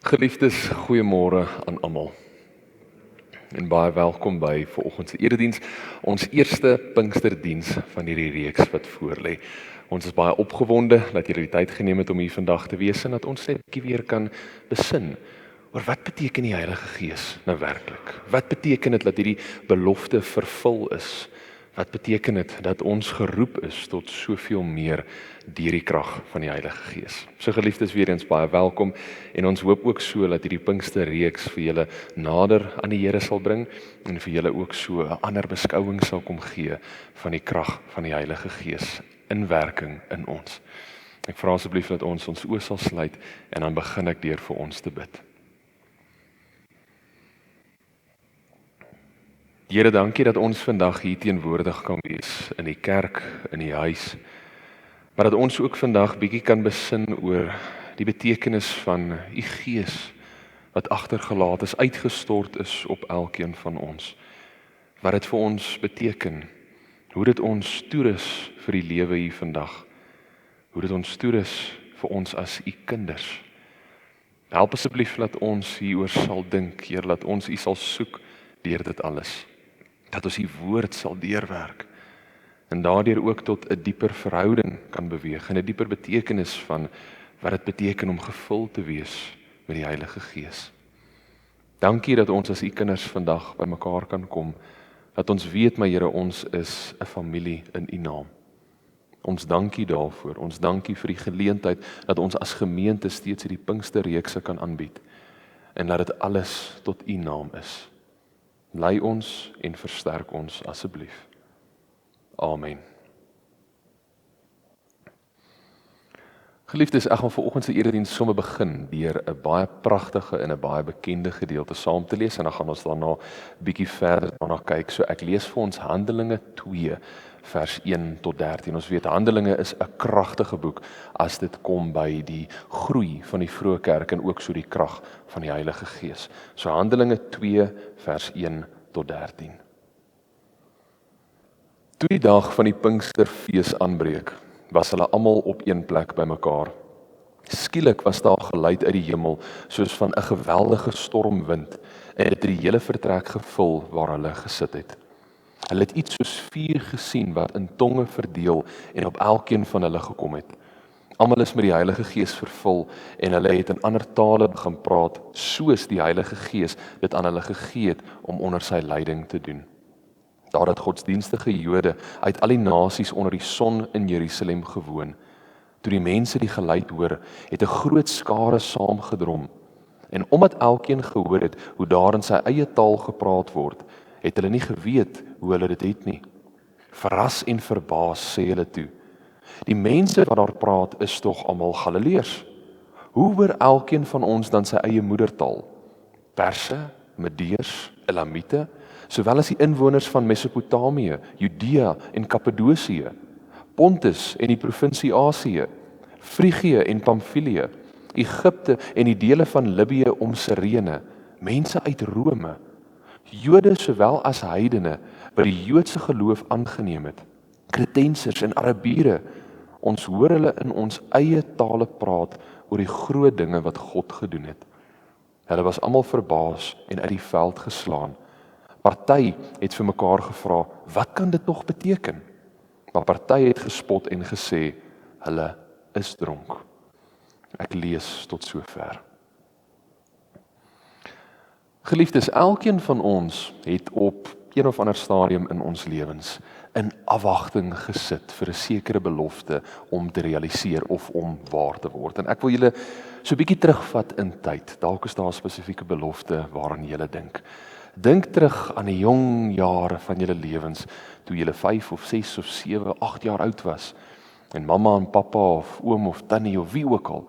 Geliefdes, goeiemôre aan almal. En baie welkom by vanoggend se erediens, ons eerste Pinksterdiens van hierdie reeks wat voorlê. Ons is baie opgewonde dat julle die tyd geneem het om hier vandag te wees en dat ons net 'n bietjie weer kan besin oor wat beteken die Heilige Gees nou werklik? Wat beteken dit dat hierdie belofte vervul is? Wat beteken dit dat ons geroep is tot soveel meer deur die krag van die Heilige Gees? So geliefdes, weer eens baie welkom en ons hoop ook so dat hierdie Pinksterreeks vir julle nader aan die Here sal bring en vir julle ook so 'n ander beskouing sal kom gee van die krag van die Heilige Gees in werking in ons. Ek vra asseblief dat ons oë sal sluit en dan begin ek deur vir ons te bid. Here, dankie dat ons vandag hier teenwoordig kan wees in die kerk, in die huis, maar dat ons ook vandag bietjie kan besin oor die betekenis van u Gees wat agtergelaat is, uitgestort is op elkeen van ons. Wat dit vir ons beteken, hoe dit ons toerus vir die lewe hier vandag, hoe dit ons toerus vir ons as u kinders. Help asseblief dat ons hieroor sal dink, Heer, dat ons u sal soek deur dit alles. Dat ons die woord sal deurwerk en daardeur ook tot 'n dieper verhouding kan beweeg en 'n dieper betekenis van wat dit beteken om gevul te wees met die Heilige Gees. Dankie dat ons as u kinders vandag by mekaar kan kom, dat ons weet, my Here, ons is 'n familie in u naam. Ons dankie daarvoor, ons dankie vir die geleentheid dat ons as gemeente steeds hierdie Pinksterreekse kan aanbied en dat dit alles tot u naam is. Lei ons en versterk ons asseblief. Amen. Geliefdes, ek gaan vanoggend se erediens sommer begin deur 'n baie pragtige en 'n baie bekende gedeelte saam te lees en dan gaan ons daarna bietjie verder daarna kyk. So ek lees vir ons Handelinge 2 vers 1 tot 13. Ons weet Handelinge is 'n kragtige boek as dit kom by die groei van die vroeë kerk en ook so die krag van die Heilige Gees. So Handelinge 2 vers 1 tot 13. Toe die dag van die Pinksterfees aanbreek, was hulle almal op een plek bymekaar. Skielik was daar geluid uit die hemel soos van 'n geweldige stormwind en dit het die hele vertrek gevul waar hulle gesit het. Hulle het iets soos vuur gesien wat in tonge verdeel en op elkeen van hulle gekom het. Almal is met die Heilige Gees vervul en hulle het in ander tale begin praat soos die Heilige Gees dit aan hulle gegee het om onder sy leiding te doen. Daar het godsdienstige Jode uit al die nasies onder die son in Jerusalem gewoon. Toe die mense die geluid hoor, het 'n groot skare saamgedrom. En omdat elkeen gehoor het hoe daar in sy eie taal gepraat word, het hulle nie geweet hoe hulle dit het nie. Verras en verbaas sê hulle toe: "Die mense wat daar praat is tog almal Galileërs. Hoe hoor elkeen van ons dan sy eie moedertaal? Perse, Medeërs, Elamite, sowel as die inwoners van Mesopotamië, Judea en Kappadosie, Pontus en die provinsie Asië, Frigië en Pamfilië, Egipte en die dele van Libië om Sirene, mense uit Rome, Jode sowel as heidene wat die Joodse geloof aangeneem het, Kretensers en Arabiere, ons hoor hulle in ons eie tale praat oor die groot dinge wat God gedoen het." Hulle was almal verbaas en uit die veld geslaan. Party het vir mekaar gevra, "Wat kan dit nog beteken?" Maar party het gespot en gesê, "Hulle is dronk." Ek lees tot sover. Geliefdes, elkeen van ons het op een of ander stadium in ons lewens in afwagting gesit vir 'n sekere belofte om te realiseer of om waar te word. En ek wil julle so 'n bietjie terugvat in tyd. Dalk is daar 'n spesifieke belofte waaraan julle dink. Dink terug aan die jong jare van julle lewens, toe julle 5 of 6 of 7, 8 jaar oud was, en mamma en pappa of oom of tannie of wie ook al,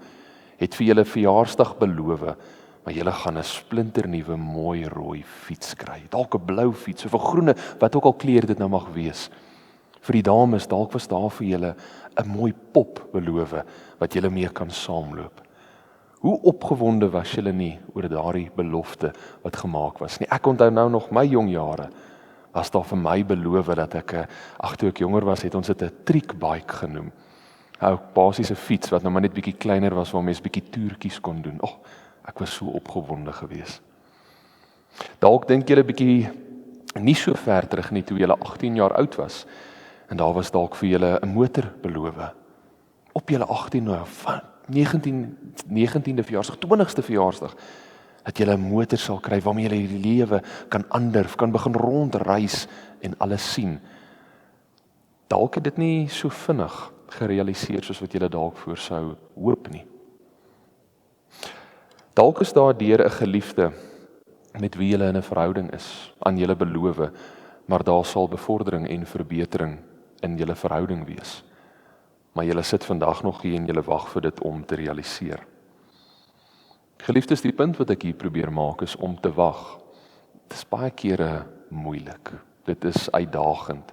het vir julle verjaarsdag beloof, maar julle gaan 'n splinternuwe mooi rooi fiets kry. Dalk 'n blou fiets of 'n groene, wat ook al kleur dit nou mag wees. Vir die dames, dalk was daar vir julle 'n mooi pop beloof, wat julle mee kan saamloop. Hoe opgewonde was julle nie oor daardie belofte wat gemaak was nie. Ek onthou nou nog my jong jare, was daar vir my beloof dat ek, toe ek jonger was, het ons dit 'n triekbike genoem. Ou basiese fiets wat nou maar net bietjie kleiner was waar mens bietjie toertjies kon doen. Ek was so opgewonde geweest. Dalk dink julle 'n bietjie nie so ver terug nie toe julle 18 jaar oud was en daar was dalk vir julle 'n motor beloof. Op julle 18 van 19de verjaarsdag, 20ste verjaarsdag, dat julle 'n motor sal kry waarmee julle hierdie lewe kan ander, kan begin rondreis en alles sien. Dalk het dit nie so vinnig gerealiseer soos wat julle dalk voor sou hoop nie. Dalk is daar deur 'n geliefde met wie julle in 'n verhouding is, aan julle beloof, maar daar sal bevordering en verbetering in julle verhouding wees. Maar julle sit vandag nog hier en julle wag vir dit om te realiseer. Geliefdes, die punt wat ek hier probeer maak is om te wag. Dit is baie kere moeilik. Dit is uitdagend.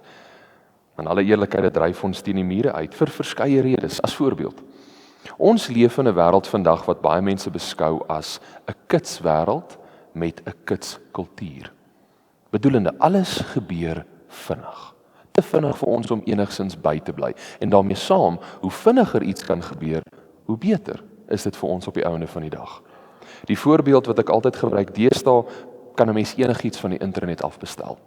In alle eerlikheid, dit dryf ons teen die mure uit vir verskeie redes. As voorbeeld, ons leef in 'n wêreld vandag wat baie mense beskou as 'n kitswêreld met 'n kitskultuur. Bedoelende, alles gebeur vinnig. Te vinnig vir ons om enigsins by te bly. En daarmee saam, hoe vinniger iets kan gebeur, hoe beter is dit vir ons op die einde van die dag. Die voorbeeld wat ek altyd gebruik, deesdae kan 'n mens enigiets van die internet afbestel.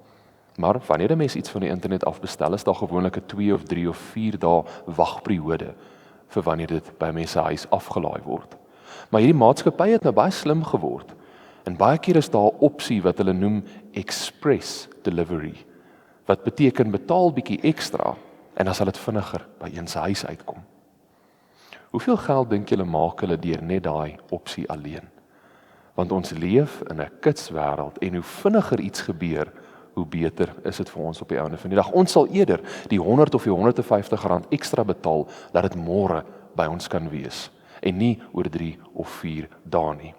Maar wanneer 'n mens iets van die internet afbestel, is daar gewoonlik 'n 2 of 3 of 4 dae wagperiode vir wanneer dit by mense huis afgelaai word. Maar hierdie maatskappye het nou baie slim geword. En baie keer is daar 'n opsie wat hulle noem express delivery, wat beteken betaal bietjie ekstra en dan sal dit vinniger by een se huis uitkom. Hoeveel geld dink julle maak hulle deur net daai opsie alleen? Want ons leef in 'n kitswêreld en hoe vinniger iets gebeur, hoe beter is dit vir ons op die einde van die dag. Ons sal eerder die 100 of die 150 rand ekstra betaal, dat dit môre by ons kan wees en nie oor 3 of 4 dae nie.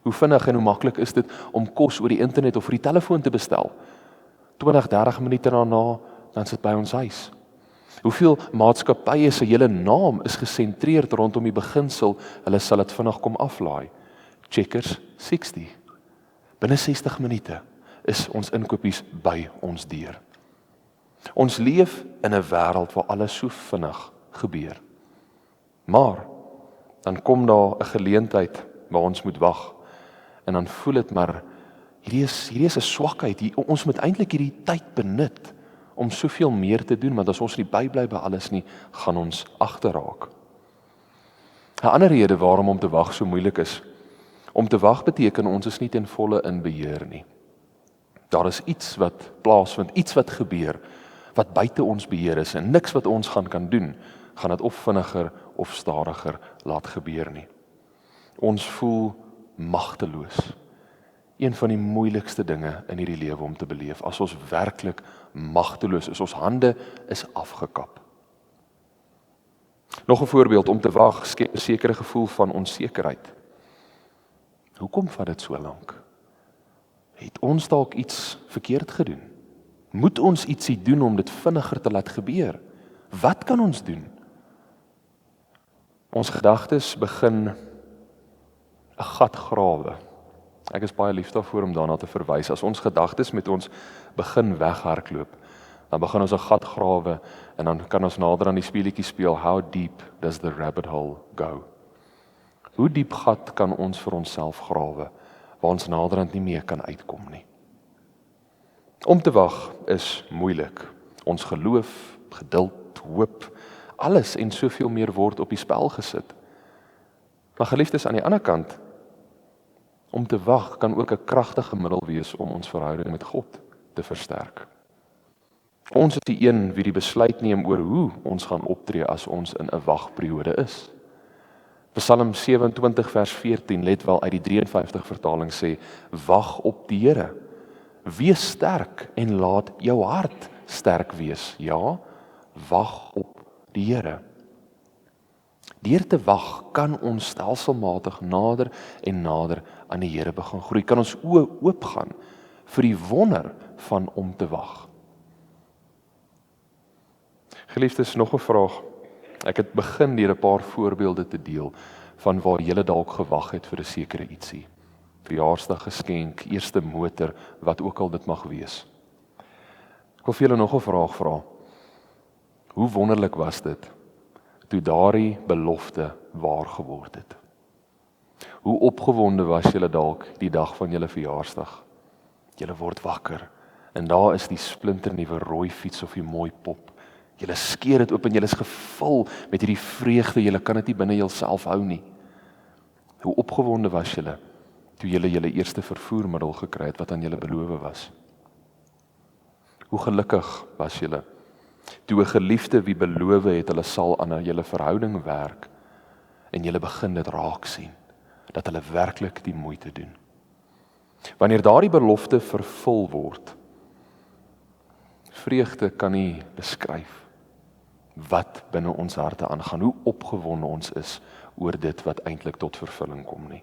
Hoe vinnig en hoe maklik is dit om kos oor die internet of vir die telefoon te bestel? 20-30 minute daarna, dan sit by ons huis. Hoeveel maatskappye se hele naam is gesentreerd rondom die beginsel, hulle sal dit vinnig kom aflaai. Checkers 60. Binne 60 minute is ons inkopies by ons deur. Ons leef in 'n wêreld waar alles so vinnig gebeur. Maar dan kom daar 'n geleentheid waar ons moet wag. En dan voel dit maar, hierdie is 'n swakheid. Ons moet eintlik hierdie tyd benut om soveel meer te doen, want as ons nie bybly by alles nie, gaan ons agterraak. 'n Ander rede waarom om te wag so moeilik is, om te wag beteken ons is nie ten volle in beheer nie. Daar is iets wat plaasvind, iets wat gebeur, wat buite ons beheer is, en niks wat ons kan doen, gaan dit of vinniger of stadiger laat gebeur nie. Ons voel magteloos. Een van die moeilikste dinge in hierdie lewe om te beleef, as ons werklik magteloos is, ons hande is afgekap. Nog 'n voorbeeld, om te wag skep 'n sekere gevoel van onsekerheid. Hoekom vat dit so lank? Het ons dalk iets verkeerd gedoen? Moet ons ietsie doen om dit vinniger te laat gebeur? Wat kan ons doen? Ons gedagtes begin 'n gat grawe. Ek is baie lief daarvoor om daarna te verwys. As ons gedagtes met ons begin weghardloop, dan begin ons 'n gat grawe en dan kan ons nader aan die speletjie speel, how deep does the rabbit hole go? Hoe diep gat kan ons vir onsself grawe, waar ons naderhand nie meer kan uitkom nie? Om te wag is moeilik. Ons geloof, geduld, hoop, alles en soveel meer word op die spel gesit. Maar geliefdes, aan die ander kant, om te wag kan ook 'n kragtige middel wees om ons verhouding met God te versterk. Ons is die een wie die besluit neem oor hoe ons gaan optree as ons in 'n wagperiode is. Psalm 27 vers 14, let wel uit die 53 vertaling sê, wag op die Here. Wees sterk en laat jou hart sterk wees. Ja, wag op die Here. Deur te wag kan ons stelselmatig nader en nader aan die Here begin groei. Kan ons oë oopgaan vir die wonder van om te wag. Geliefdes, nog 'n vraag. Ek het begin deur 'n paar voorbeelde te deel van waar jy dalk gewag het vir 'n sekere ietsie. Verjaarsdag geskenk, eerste motor, wat ook al dit mag wees. Ek wil vir julle nog 'n vraag vra. Hoe wonderlik was dit toe daardie belofte waar geword het? Hoe opgewonde was julle dalk die dag van julle verjaarsdag? Julle word wakker en daar is die splinternuwe rooi fiets of die mooi pop. Julle skeer dit oop en julle is gevul met hierdie vreugde, julle kan dit nie binne julself hou nie. Hoe opgewonde was julle toe julle julle eerste vervoermiddel gekry het wat aan julle beloof was? Hoe gelukkig was julle toe 'n geliefde wie beloof het hulle sal aan julle verhouding werk en julle begin dit raak sien, dat hulle werklik die moeite doen. Wanneer daardie belofte vervul word, vreugde kan nie beskryf wat binne ons harte aangaan, hoe opgewonde ons is oor dit wat eintlik tot vervulling kom nie.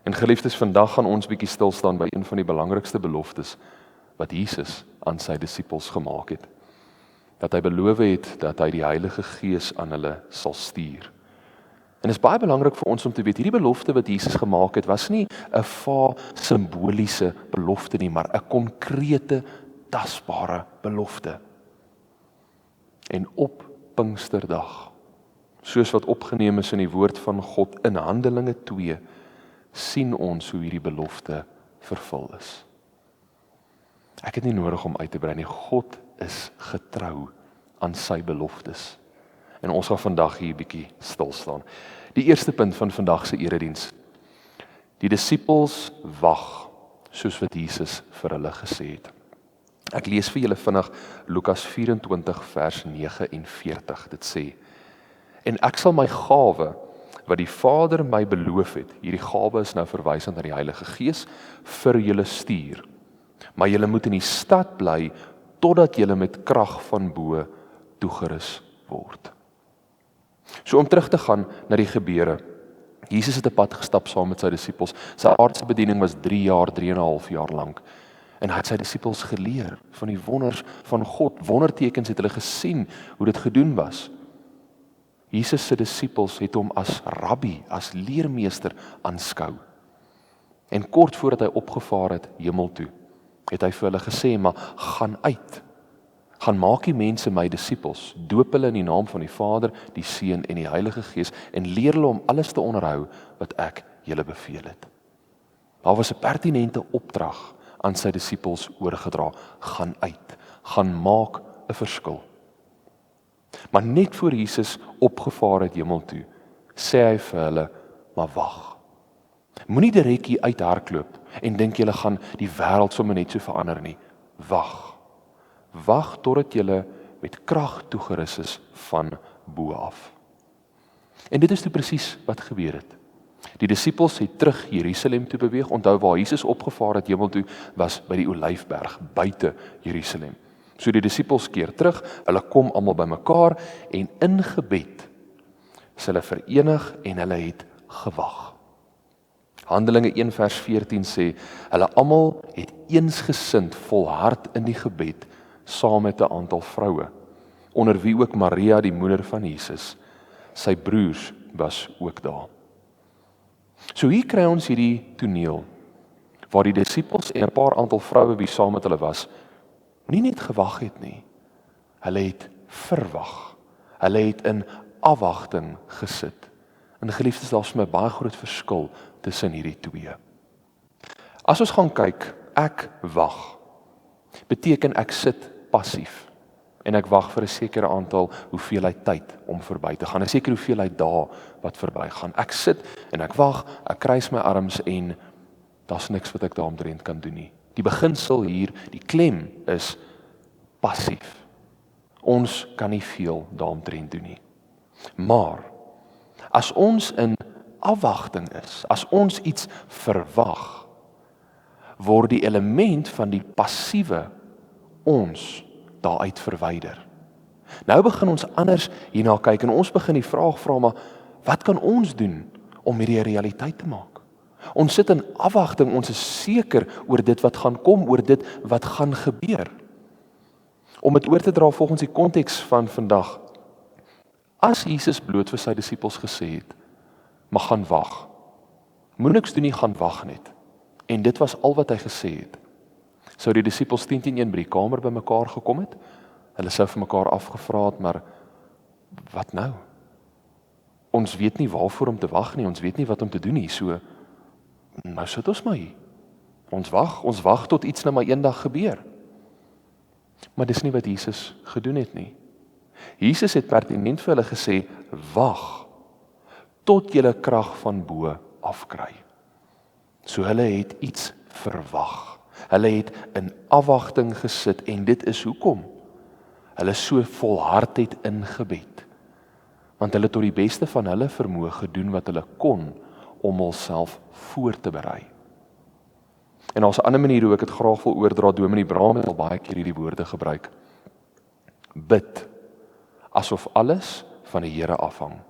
En geliefdes, vandag gaan ons bietjie stil staan by een van die belangrikste beloftes wat Jesus aan sy disippels gemaak het. Dat hy beloof het dat hy die Heilige Gees aan hulle sal stuur. En dit is baie belangrik vir ons om te weet, hierdie belofte wat Jesus gemaak het, was nie 'n vaag simboliese belofte nie, maar 'n konkrete, tasbare belofte. En op Pinksterdag, soos wat opgeneem is in die woord van God in Handelinge 2, sien ons hoe hierdie belofte vervul is. Ek het nie nodig om uit te brei nie, God is getrou aan sy beloftes. En ons gaan vandag hier 'n bietjie stil staan. Die eerste punt van vandag se erediens. Die disippels wag, soos wat Jesus vir hulle gesê het. Ek lees vir julle vinnig Lukas 24 vers 49. Dit sê: En ek sal my gawe wat die Vader my beloof het, hierdie gawe is nou verwysend na die Heilige Gees, vir julle stuur. Maar julle moet in die stad bly totdat julle met krag van bo toegerus word. So om terug te gaan na die gebeure. Jesus het 'n pad gestap saam met sy disippels. Sy aardse bediening was 3 jaar, 3,5 jaar lank. En hy het sy disippels geleer van die wonders van God. Wondertekens het hulle gesien hoe dit gedoen was. Jesus se disippels het hom as rabbi, as leermeester aanskou. En kort voordat hy opgevaar het hemel toe, het hy vir hulle gesê, maar gaan uit. Gaan maak die mense my disippels, doop hulle in die naam van die Vader, die Seun en die Heilige Gees en leer hulle om alles te onderhou wat ek julle beveel het. Daar was 'n pertinente opdrag aan sy disippels oorgedra. Gaan uit, gaan maak 'n verskil. Maar net voor Jesus opgevaar het hemel toe, sê hy vir hulle, maar wag. Moenie direk hier uithardloop en dink julle gaan die wêreld sommer net so verander nie. Wag. Wag totdat julle met krag toegerus is van bo af. En dit is toe presies wat gebeur het. Die disippels het terug Jerusalem toe beweeg. Onthou waar Jesus opgevaar het hemel toe was by die Olyfberg buite Jerusalem. So die disippels keer terug, hulle kom almal bymekaar en in gebed is hulle verenig en hulle het gewag. Handelinge 1 vers 14 sê, hulle almal het eensgesind volhard in die gebed saam met 'n aantal vroue, onder wie ook Maria die moeder van Jesus, sy broers was ook daar. So hier kry ons hierdie toneel, waar die disippels en 'n paar aantal vroue wie saam met hulle was, nie net gewag het nie, hulle het verwag, hulle het in afwagting gesit. En geliefdes, daar is vir my baie groot verskil tussen hierdie twee. As ons gaan kyk, ek wag, beteken ek sit passief en ek wag vir 'n sekere aantal hoeveelheid tyd om verby te gaan, 'n sekere hoeveelheid dae wat verbygaan. Ek sit en ek wag, ek kruis my arms en daar's niks wat ek daaromtrent kan doen nie. Die beginsel hier, die klem is passief. Ons kan nie veel daaromtrent doen nie. Maar as ons in afwagting is, as ons iets verwag, word die element van die passiewe ons daaruit verwyder. Nou begin ons anders hierna kyk en ons begin die vraag vra, maar wat kan ons doen om hierdie 'n realiteit te maak? Ons sit in afwagting, ons is seker oor dit wat gaan kom, oor dit wat gaan gebeur. Om dit oor te dra volgens die konteks van vandag, as Jesus bloot vir sy disippels gesê het, maar gaan wag, moet niks doen nie, gaan wag net. En dit was al wat hy gesê het. Sou die disippels 10-1 by die kamer bymekaar gekom het, hulle sou vir mekaar afgevra het, maar wat nou? Ons weet nie waarvoor om te wag nie, ons weet nie wat om te doen nie, so nou sit ons maar hier. Ons wag tot iets nou maar eendag gebeur. Maar dis nie wat Jesus gedoen het nie. Jesus het pertinent vir hulle gesê, wag, tot julle krag van bo afkry. So hulle het iets verwag. Hulle het in afwagting gesit en dit is hoekom hulle so volhard het in gebed. Want hulle tot die beste van hulle vermoë gedoen wat hulle kon om hulself voor te berei. En daar's 'n ander manier hoe ek dit graag wil oordra, Dominee Braam het al baie keer hierdie woorde gebruik. Bid asof alles van die Here afhang.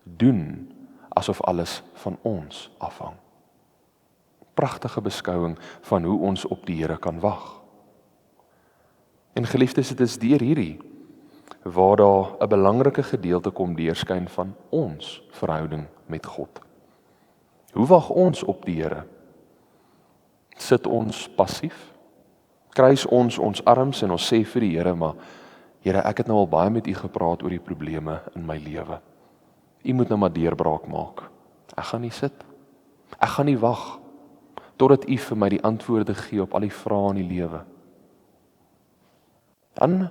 Doen asof alles van ons afhang. Pragtige beskouing van hoe ons op die Here kan wag. En geliefdes, dit is deur hierdie waar daar 'n belangrike gedeelte kom deurskyn van ons verhouding met God. Hoe wag ons op die Here? Sit ons passief? Kruis ons arms en ons sê vir die Here, maar Here, ek het nou al baie met U gepraat oor die probleme in my lewe. U moet nou maar deurbraak maak. Ek gaan nie sit. Ek gaan nie wag totdat U vir my die antwoorde gee op al die vrae in die lewe. Dan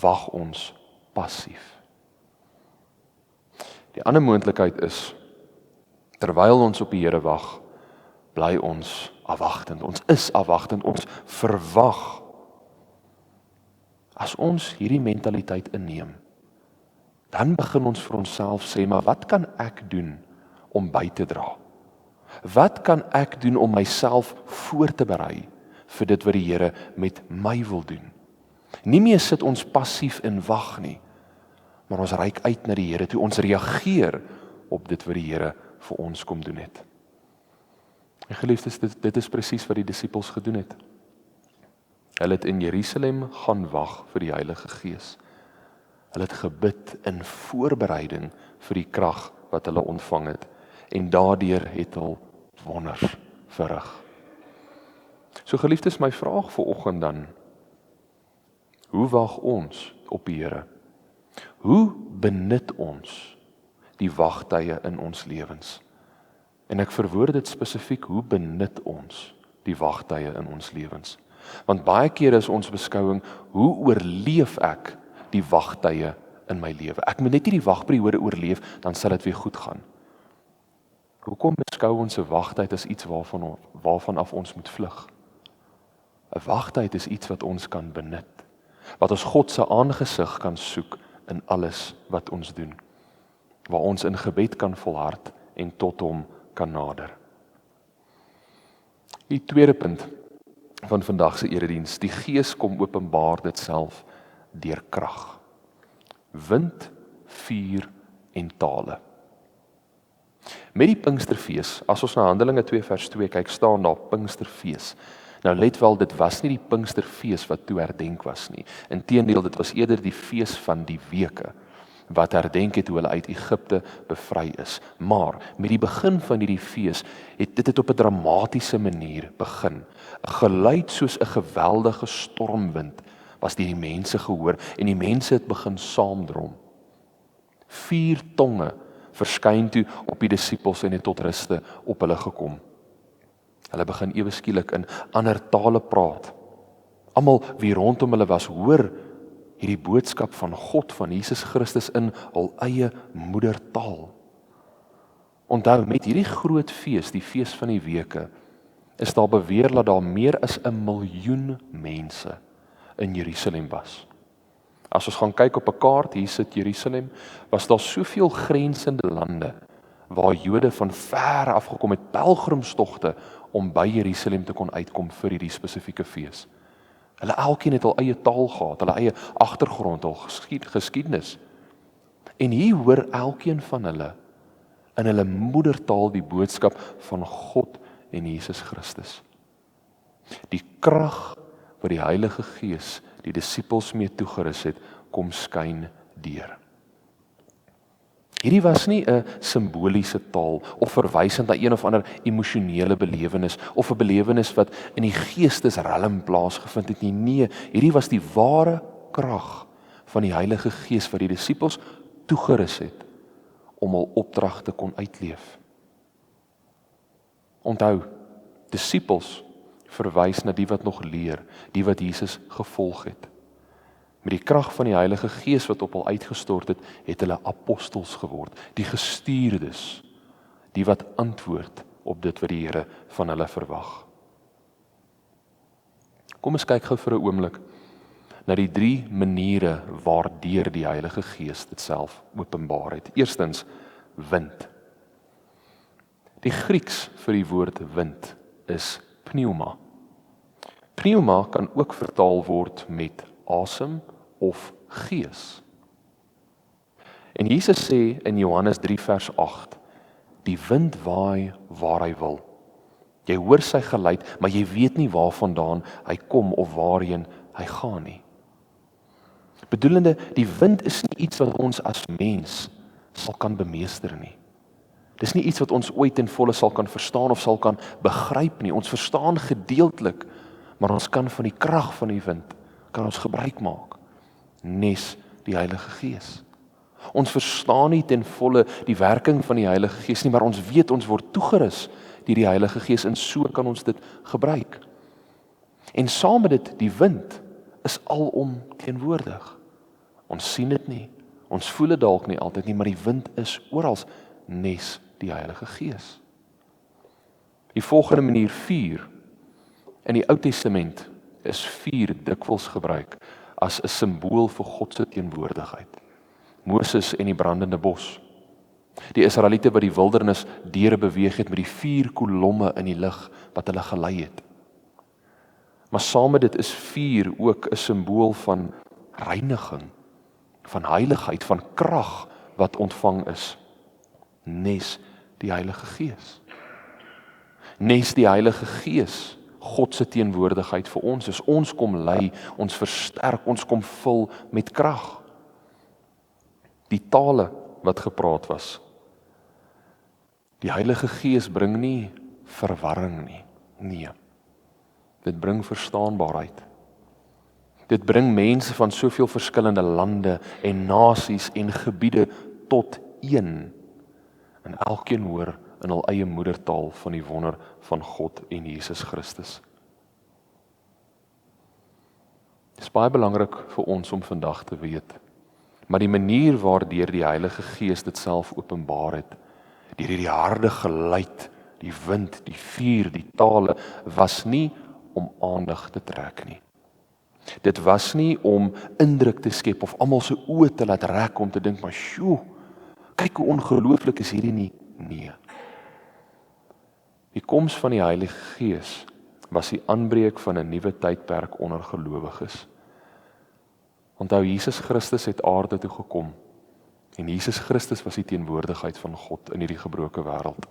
wag ons passief. Die ander moontlikheid is, terwyl ons op die Here wag, bly ons afwagtend. Ons is afwagtend, ons verwag. As ons hierdie mentaliteit inneem, dan begin ons vir onsself sê, maar wat kan ek doen om by te dra? Wat kan ek doen om myself voor te berei vir dit wat die Here met my wil doen? Nie meer sit ons passief en wag nie, maar ons reik uit na die Here toe, ons reageer op dit wat die Here vir ons kom doen het. En geliefdes, dit is presies wat die disippels gedoen het. Hulle het in Jerusalem gaan wag vir die Heilige Gees. Hulle het gebid in voorbereiding vir die krag wat hulle ontvang het. En daardeur het hulle wonders verrig. So geliefdes, my vraag vir oggend dan, hoe wag ons op die Here? Hoe benut ons die wagtye in ons lewens? En ek verwoord dit spesifiek, hoe benut ons die wagtye in ons lewens? Want baie keer is ons beskouing, hoe oorleef ek die wagtye in my lewe? Ek moet net nie die wagperiode oorleef, dan sal dit weer goed gaan. Hoekom beskou ons 'n wagtyd as iets waarvan af ons moet vlug? 'n Wagtyd is iets wat ons kan benut, wat ons God se aangesig kan soek in alles wat ons doen, waar ons in gebed kan volhard en tot hom kan nader. Die tweede punt van vandag se erediens, die Gees kom openbaar dit self deur krag. Wind, vuur en tale. Met die Pinksterfees, as ons na Handelinge 2 vers 2 kyk, staan daar Pinksterfees. Nou let wel, dit was nie die Pinksterfees wat toe herdenk was nie. Inteendeel, dit was eerder die fees van die weke, wat herdenk het hoe hulle uit Egipte bevry is. Maar met die begin van hierdie fees het dit op 'n dramatiese manier begin. 'n Geluid soos 'n geweldige stormwind was deur die mense gehoor en die mense het begin saamdrom. 4 tonge verskyn toe op die disippels en het tot ruste op hulle gekom. Hulle begin ewe skielik in ander tale praat. Almal wie rondom hulle was, hoor hierdie boodskap van God, van Jesus Christus in hul eie moedertaal. Onthou, met hierdie groot fees, die fees van die weke, is daar beweer dat daar meer as 1 miljoen mense in Jerusalem was. As ons gaan kyk op 'n kaart, hier sit Jerusalem, was daar soveel grensende lande, waar Jode van ver af gekom het, pelgrimstogte, om by Jerusalem te kon uitkom vir hierdie spesifieke fees. Hulle elkeen het hul eie taal gehad, hulle eie agtergrond, hul geskiedenis. En hier hoor elkeen van hulle in hulle moedertaal die boodskap van God en Jesus Christus. Die krag wat die Heilige Gees die disippels mee toegerus het, kom skyn deur. Hierdie was nie 'n simboliese taal of verwysend na een of ander emosionele belewenis of 'n belewenis wat in die geestesrelm plaasgevind het nie. Nee, hierdie was die ware krag van die Heilige Gees wat die disippels toegerus het om hul opdragte kon uitleef. Onthou, disippels verwys na die wat nog leer, die wat Jesus gevolg het. Met die krag van die Heilige Gees wat op hul uitgestort het, het hulle apostels geword, die gestuurdes, die wat antwoord op dit wat die Here van hulle verwag. Kom ons kyk gou vir 'n oomblik na die 3 maniere waardeur die Heilige Gees dit self openbaar het. Eerstens, wind. Die Grieks vir die woord wind is pneuma. Pneuma kan ook vertaal word met asem of gees. En Jesus sê in Johannes 3 vers 8, die wind waai waar hy wil. Jy hoor sy geluid, maar jy weet nie waarvandaan hy kom of waarheen hy gaan nie. Bedoelende, die wind is nie iets wat ons as mens sal kan bemeester nie. Dis nie iets wat ons ooit ten volle sal kan verstaan of sal kan begryp nie. Ons verstaan gedeeltelik, maar ons kan van die krag van die wind kan ons gebruik maak. Nes die Heilige Gees. Ons verstaan nie ten volle die werking van die Heilige Gees nie, maar ons weet ons word toegerus deur die Heilige Gees en so kan ons dit gebruik. En saam met dit, die wind is alom teenwoordig. Ons sien dit nie, ons voel dit dalk nie altyd nie, maar die wind is oral, nes die Heilige Gees. Die volgende manier, vuur. In die Ou Testament is vuur dikwels gebruik as 'n simbool vir God se teenwoordigheid. Moses en die brandende bos. Die Israeliete wat die wildernis deur beweeg het met die 4 kolomme in die lug wat hulle gelei het. Maar saam met dit is vuur ook 'n simbool van reiniging, van heiligheid, van krag wat ontvang is. Nes die Heilige Gees. Nes die Heilige Gees, God se teenwoordigheid vir ons is. Ons kom lei, ons versterk, ons kom vul met krag. Die tale wat gepraat was. Die Heilige Gees bring nie verwarring nie. Nee. Dit bring verstaanbaarheid. Dit bring mense van soveel verskillende lande en nasies en gebiede tot een. En elkeen hoor in hul eie moedertaal van die wonder van God en Jesus Christus. Dit is baie belangrik vir ons om vandag te weet, maar die manier waardeur die Heilige Gees dit self openbaar het, deur hierdie harde geluid, die wind, die vuur, die tale, was nie om aandag te trek nie. Dit was nie om indruk te skep of almal se oë te laat rek om te dink, maar sjoe, kyk hoe ongelooflik is hierdie nie. Nee. Die koms van die Heilige Gees was die aanbreek van 'n nuwe tydperk onder gelowiges. Onthou, Jesus Christus het aarde toe gekom en Jesus Christus was die teenwoordigheid van God in hierdie gebroke wêreld.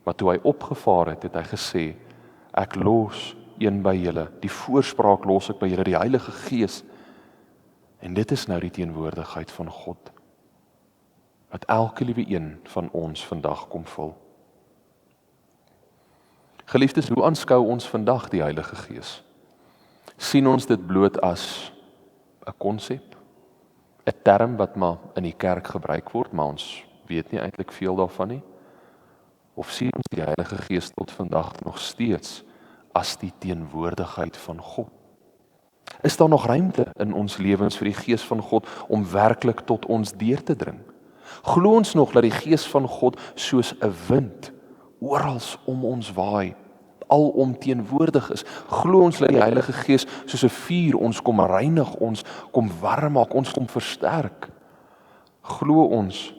Maar toe hy opgevaar het, het hy gesê, ek los een by julle, die voorspraak los ek by julle, die Heilige Gees. En dit is nou die teenwoordigheid van God, wat elke liewe een van ons vandag kom vul. Geliefdes, hoe aanskou ons vandag die Heilige Gees? Sien ons dit bloot as 'n konsep, 'n term wat maar in die kerk gebruik word, maar ons weet nie eintlik veel daarvan nie? Of sien ons die Heilige Gees tot vandag nog steeds as die teenwoordigheid van God? Is daar nog ruimte in ons lewens vir die Gees van God om werklik tot ons deur te dring? Glo ons nog dat die Gees van God soos 'n wind oral om ons waai, alom teenwoordig is? Glo ons dat die Heilige Gees soos 'n vuur ons kom reinig, ons kom warm maak, ons kom versterk? Glo ons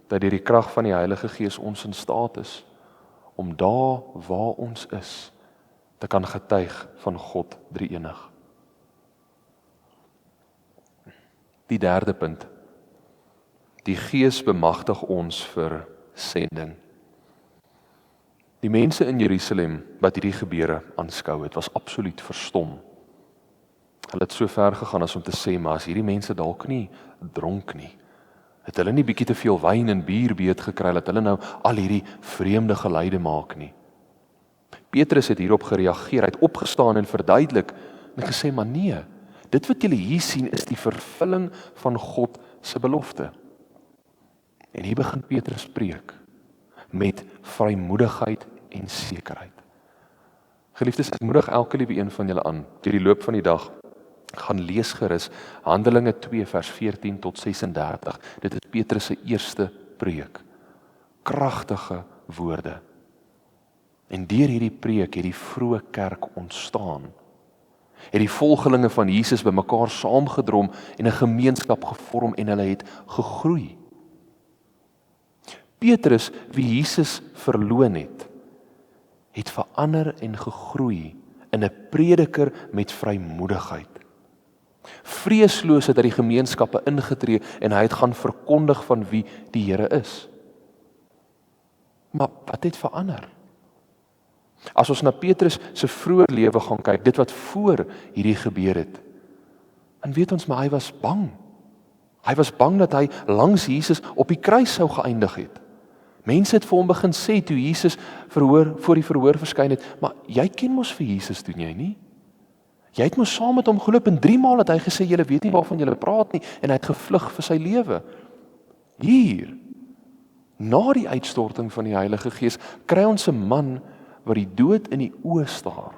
dat deur die krag van die Heilige Gees ons in staat is om daar waar ons is te kan getuig van God drie-enig? Die derde punt. Die Gees bemagtig ons vir sending. Die mense in Jerusalem wat hierdie gebeure aanskou het, was absoluut verstom. Hulle het so ver gegaan as om te sê, maar as hierdie mense dalk nie dronk nie, het hulle nie bietjie te veel wyn en bier beet gekry, dat hulle nou al hierdie vreemde geluide maak nie. Petrus het hierop gereageer, hy het opgestaan en verduidelik, en gesê, maar nee, dit wat julle hier sien is die vervulling van God se belofte. En hier begin Petrus preek met vrymoedigheid en sekerheid. Geliefdes, ek moedig elke liewe een van julle aan, deur die loop van die dag, gaan lees gerus Handelinge 2 vers 14 tot 36. Dit is Petrus se eerste preek. Kragtige woorde. En deur hierdie preek het die vroeë kerk ontstaan. Het die volgelinge van Jesus bymekaar saamgedrom en 'n gemeenskap gevorm en hulle het gegroei. Petrus, wie Jesus verloon het verander en gegroei in 'n prediker met vrymoedigheid. Vreesloos het hy die gemeenskappe ingetree en hy het gaan verkondig van wie die Here is. Maar wat het verander? As ons na Petrus se vroeë lewe gaan kyk, dit wat voor hierdie gebeur het, dan weet ons maar hy was bang. Hy was bang dat hy langs Jesus op die kruis sou geëindig het. Mense het vir hom begin sê toe Jesus voor die verhoor verskyn het, maar jy ken mos vir Jesus, doen jy nie? Jy het mos saam met hom geloop en 3 maal het hy gesê, julle weet nie waarvan julle praat nie, en hy het gevlug vir sy lewe. Hier, na die uitstorting van die Heilige Gees, kry ons 'n man wat die dood in die oë staar.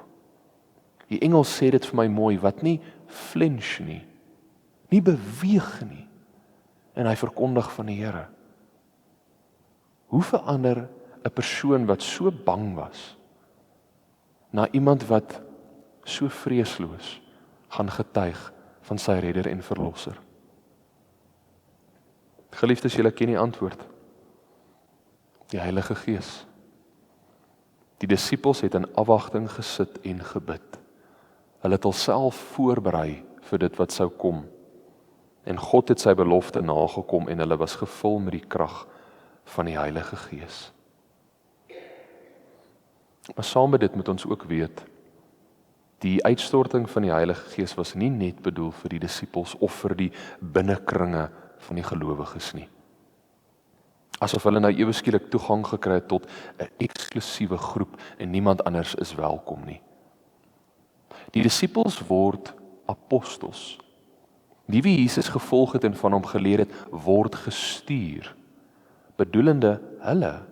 Die engel sê dit vir my mooi, wat nie flinch nie beweeg nie, en hy verkondig van die Here. Hoe verander 'n persoon wat so bang was, na iemand wat so vreesloos gaan getuig van sy redder en verlosser? Geliefdes, julle ken die antwoord. Die Heilige Gees. Die disippels het in afwagting gesit en gebid. Hulle het alself voorberei vir dit wat sou kom. En God het sy belofte nagekom en hulle was gevul met die krag van die Heilige Gees. Maar saam met dit moet ons ook weet, die uitstorting van die Heilige Gees was nie net bedoel vir die disippels of vir die binnekringe van die gelowiges nie. Asof hulle nou ewe skielik toegang gekry het tot 'n eksklusiewe groep en niemand anders is welkom nie. Die disippels word apostels. Die wie Jesus gevolg het en van hom geleer het, word gestuur. Bedoelende, hulle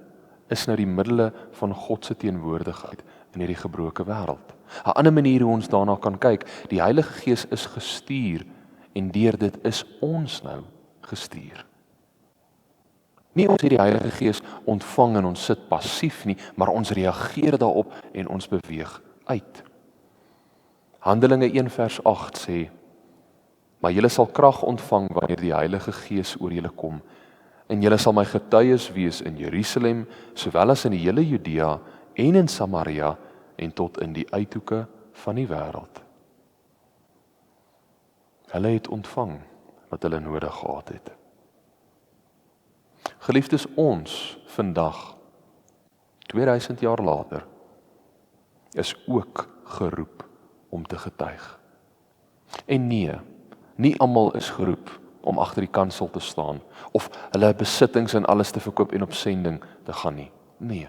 is nou die middele van God se teenwoordigheid in hierdie gebroke wêreld. 'n Ander manier hoe ons daarna kan kyk, die Heilige Gees is gestuur en deur dit is ons nou gestuur. Nie ons het die Heilige Gees ontvang en ons sit passief nie, maar ons reageer daarop en ons beweeg uit. Handelinge 1 vers 8 sê, maar julle sal krag ontvang wanneer die Heilige Gees oor julle kom, en julle sal my getuies wees in Jerusalem, sowel as in die hele Judea en in Samaria en tot in die uithoeke van die wêreld. Hulle het ontvang wat hulle nodig gehad het. Geliefdes, ons vandag, 2000 jaar later, is ook geroep om te getuig. En nee, nie almal is geroep om agter die kansel te staan, of hulle besittings en alles te verkoop en op sending te gaan nie. Nee.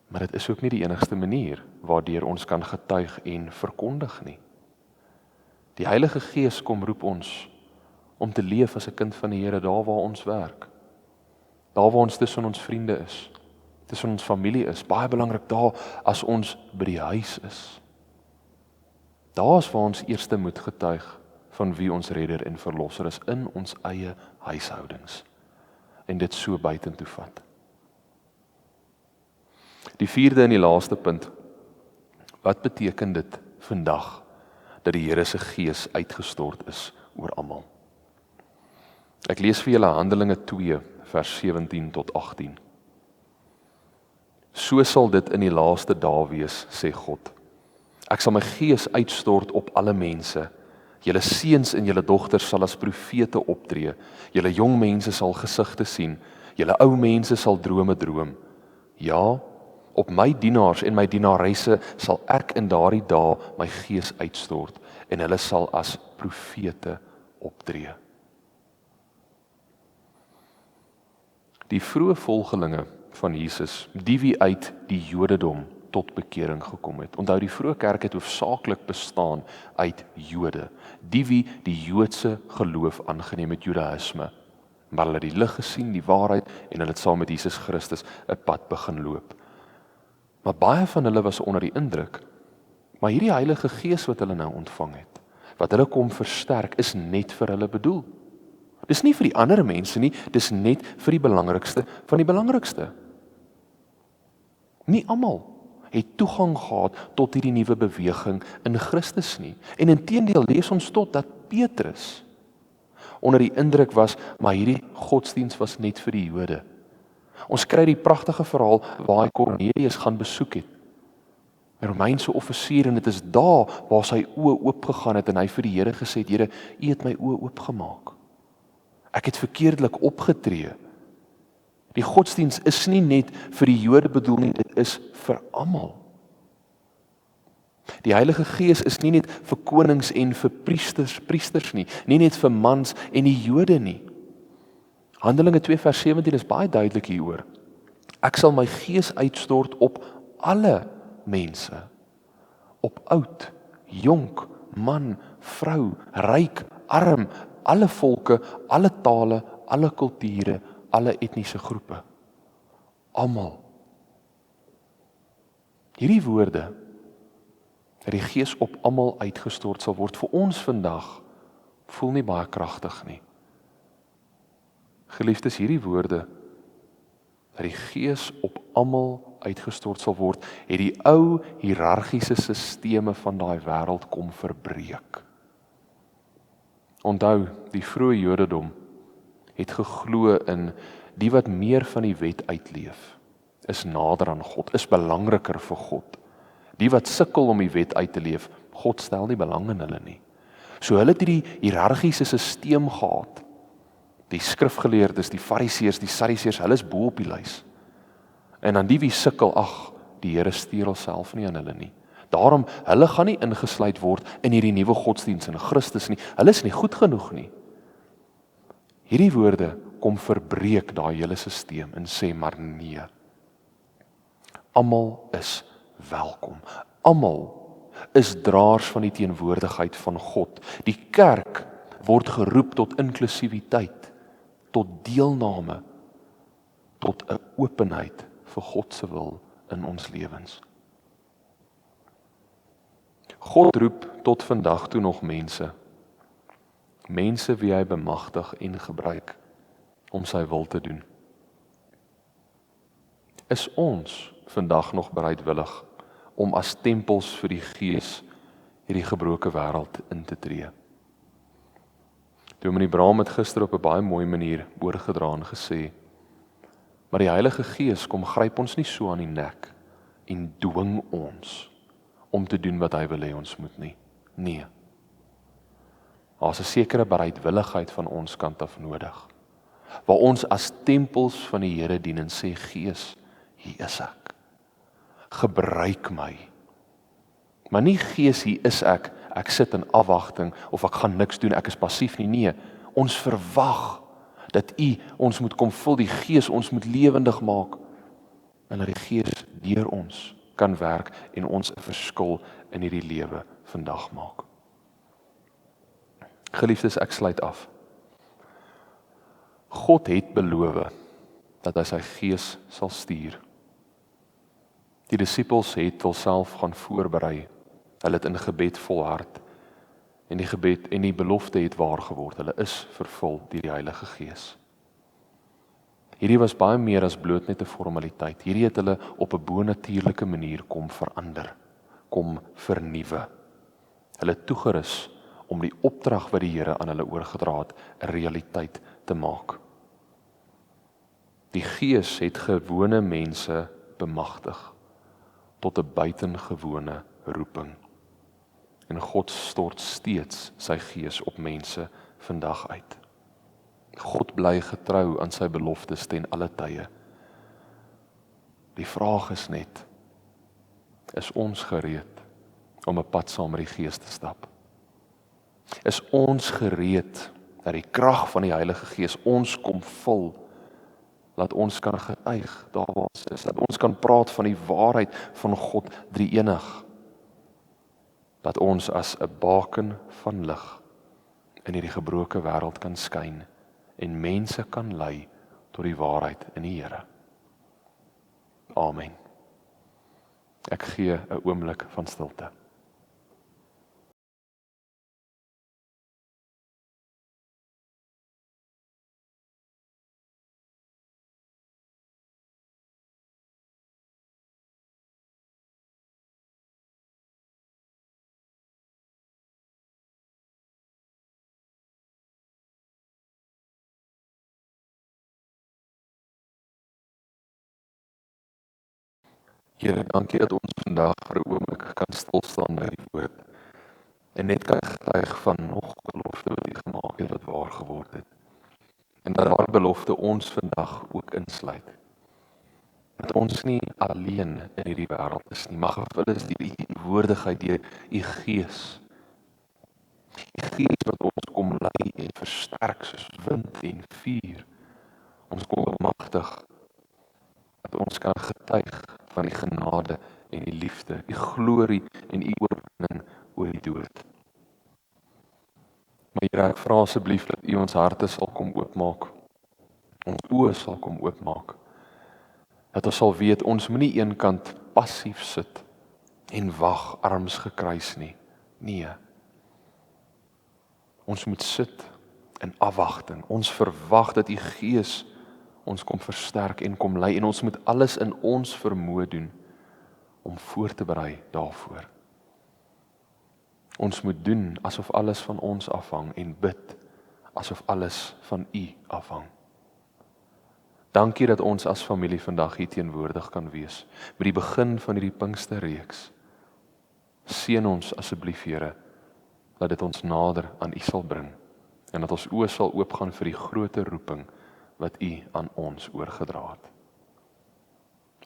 Maar dit is ook nie die enigste manier waardeur ons kan getuig en verkondig nie. Die Heilige Gees kom roep ons om te leef as 'n kind van die Here daar waar ons werk. Daar waar ons tussen ons vriende is, tussen ons familie is, baie belangrik daar as ons by die huis is. Daar is waar ons eerste moet getuig van wie ons redder en verlosser is in ons eie huishoudings. En dit so buitentoe vat. Die 4de en die laaste punt. Wat beteken dit vandag dat die Here se Gees uitgestort is oor almal? Ek lees vir julle Handelinge 2 vers 17 tot 18. So sal dit in die laaste dae wees, sê God. Ek sal my Gees uitstort op alle mense. Julle seuns en julle dogters sal as profete optree. Julle jong mense sal gesigte sien. Julle ou mense sal drome droom. Ja, op my dienaars en my dienaresse sal ek in daardie dae my Gees uitstort en hulle sal as profete optree. Die vroeë volgelinge van Jesus, die wie uit die Jodendom tot bekering gekom het. Onthou, die vroeë kerk het hoofsaaklik bestaan uit Jode, die wie die Joodse geloof aangeneem het, Judaïsme. Maar hulle het die lig gesien, die waarheid, en hulle het saam met Jesus Christus 'n pad begin loop. Maar baie van hulle was onder die indruk, maar hierdie Heilige Gees wat hulle nou ontvang het, wat hulle kom versterk, is net vir hulle bedoel. Dis nie vir die ander mense nie, dis net vir die belangrikste van die belangrikste. Nie almal het toegang gehad tot hierdie nuwe beweging in Christus nie. En inteendeel lees ons tot dat Petrus onder die indruk was, maar hierdie godsdiens was net vir die Jode. Ons kry die pragtige verhaal waar hy Kornelius gaan besoek het. 'n Romeinse offisier, en dit is daar waar sy oë oopgegaan het en hy vir die Here gesê het, Here, U het my oë oopgemaak. Ek het verkeerdelik opgetree. Die godsdiens is nie net vir die Jode bedoel nie, dit is vir almal. Die Heilige Gees is nie net vir konings en vir priesters nie, nie net vir mans en die Jode nie. Handelinge 2 vers 17 is baie duidelik hieroor. Ek sal my gees uitstort op alle mense, op oud, jonk, man, vrou, ryk, arm, alle volke, alle tale, alle kulture, alle etniese groepe. Almal. Hierdie woorde, dat die Gees op almal uitgestort sal word, vir ons vandag, voel nie baie kragtig nie. Geliefdes, hierdie woorde, dat die Gees op almal uitgestort sal word, het die ou hiërargiese sisteme van daai wêreld kom verbreek. Onthou, die vroeë Jodendom het geglo in die wat meer van die wet uitleef, is nader aan God, is belangriker vir God. Die wat sukkel om die wet uit te leef, God stel nie belang in hulle nie. So hulle het die hiërargiese sisteem gehad. Die skrifgeleerdes, die fariseërs, die sadduseërs, hulle is bo op die lys. En dan die wie sukkel, ag, die Here stuur homself nie aan hulle nie. Daarom, hulle gaan nie ingesluit word in hierdie nuwe godsdiens in Christus nie. Hulle is nie goed genoeg nie. Hierdie woorde kom verbreek daai hele sisteem en sê maar nee. Almal is welkom. Almal is draers van die teenwoordigheid van God. Die kerk word geroep tot inklusiwiteit, tot deelname, tot 'n openheid vir God se wil in ons lewens. God roep tot vandag toe nog mense wie hy bemagtig en gebruik om sy wil te doen. Is ons vandag nog bereidwillig om as tempels vir die Gees hierdie gebroke wêreld in te tree? Dominee Braam het gister op 'n baie mooi manier oorgedra en gesê, maar die Heilige Gees kom gryp ons nie so aan die nek en dwing ons om te doen wat hy wil hê ons moet nie. Nee. Daar's 'n sekere bereidwilligheid van ons kant af nodig, waar ons as tempels van die Here dien en sê, Gees, hier is ek. Gebruik my. Maar nie Gees, hier is ek sit in afwagting, of ek gaan niks doen, ek is passief nie. Nee, ons verwag dat ons moet kom vul, die Gees ons moet lewendig maak, en dat die Gees deur ons kan werk en ons 'n verskil in hierdie lewe vandag maak. Geliefdes, ek sluit af. God het beloof dat hy sy Gees sal stuur. Die disippels het hulself gaan voorberei. Hulle het in gebed volhard. En die gebed en die belofte het waar geword. Hulle is vervul deur die Heilige Gees. Hierdie was baie meer as bloot net 'n formaliteit. Hierdie het hulle op 'n bonatuurlike manier kom verander, kom vernuwe. Hulle toegerus om die opdrag wat die Here aan hulle oorgedra het, 'n realiteit te maak. Die Gees het gewone mense bemagtig tot 'n buitengewone roeping. En God stort steeds sy Gees op mense vandag uit. God bly getrou aan sy beloftes ten alle tye. Die vraag is net, is ons gereed om 'n pad saam met die Gees te stap? Is ons gereed dat die krag van die Heilige Gees ons kom vul, laat ons kan getuig daar waar ons is, dat ons kan praat van die waarheid van God drie-enig, dat ons as 'n baken van lig in hierdie gebroke wêreld kan skyn en mense kan lei tot die waarheid in die Here. Amen. Ek gee 'n oomblik van stilte. Here, dankie dat ons vandag vir 'n oomblik kan stil staan by die woord en net kan getuig van nog belofte wat U gemaak het wat waar geword het. En dat daardie belofte ons vandag ook insluit. Dat ons nie alleen in hierdie wêreld is nie, maar gevul is deur U teenwoordigheid, deur U Gees. U Gees wat ons kom lei en versterk soos wind en vuur. Ons kom bemagtig dat ons kan getuig van die genade en die liefde, die glorie en die oorwinning oor die dood. Maar Here, ek vra asseblief dat U ons harte sal kom oopmaak, ons oë sal kom oopmaak, dat ons sal weet, ons moenie eenkant passief sit en wag, arms gekruis nie. Nee. Ons moet sit in afwagting. Ons verwag dat U Gees ons kom versterk en kom lei en ons moet alles in ons vermoë doen om voor te berei daarvoor. Ons moet doen asof alles van ons afhang en bid asof alles van U afhang. Dankie dat ons as familie vandag hier teenwoordig kan wees met die begin van hierdie Pinksterreeks. Seën ons asseblief, Here, dat dit ons nader aan U sal bring en dat ons oë sal oopgaan vir die groter roeping wat U aan ons oorgedra het.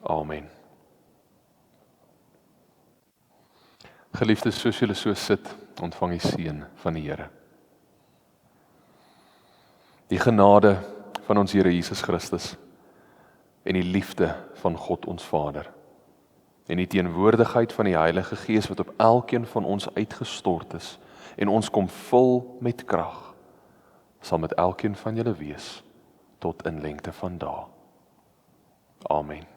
Amen. Geliefdes, soos julle so sit, ontvang die seën van die Here. Die genade van ons Here Jesus Christus en die liefde van God ons Vader en die teenwoordigheid van die Heilige Gees wat op elkeen van ons uitgestort is en ons kom vul met krag, sal met elkeen van julle wees tot in lengte van dae. Amen.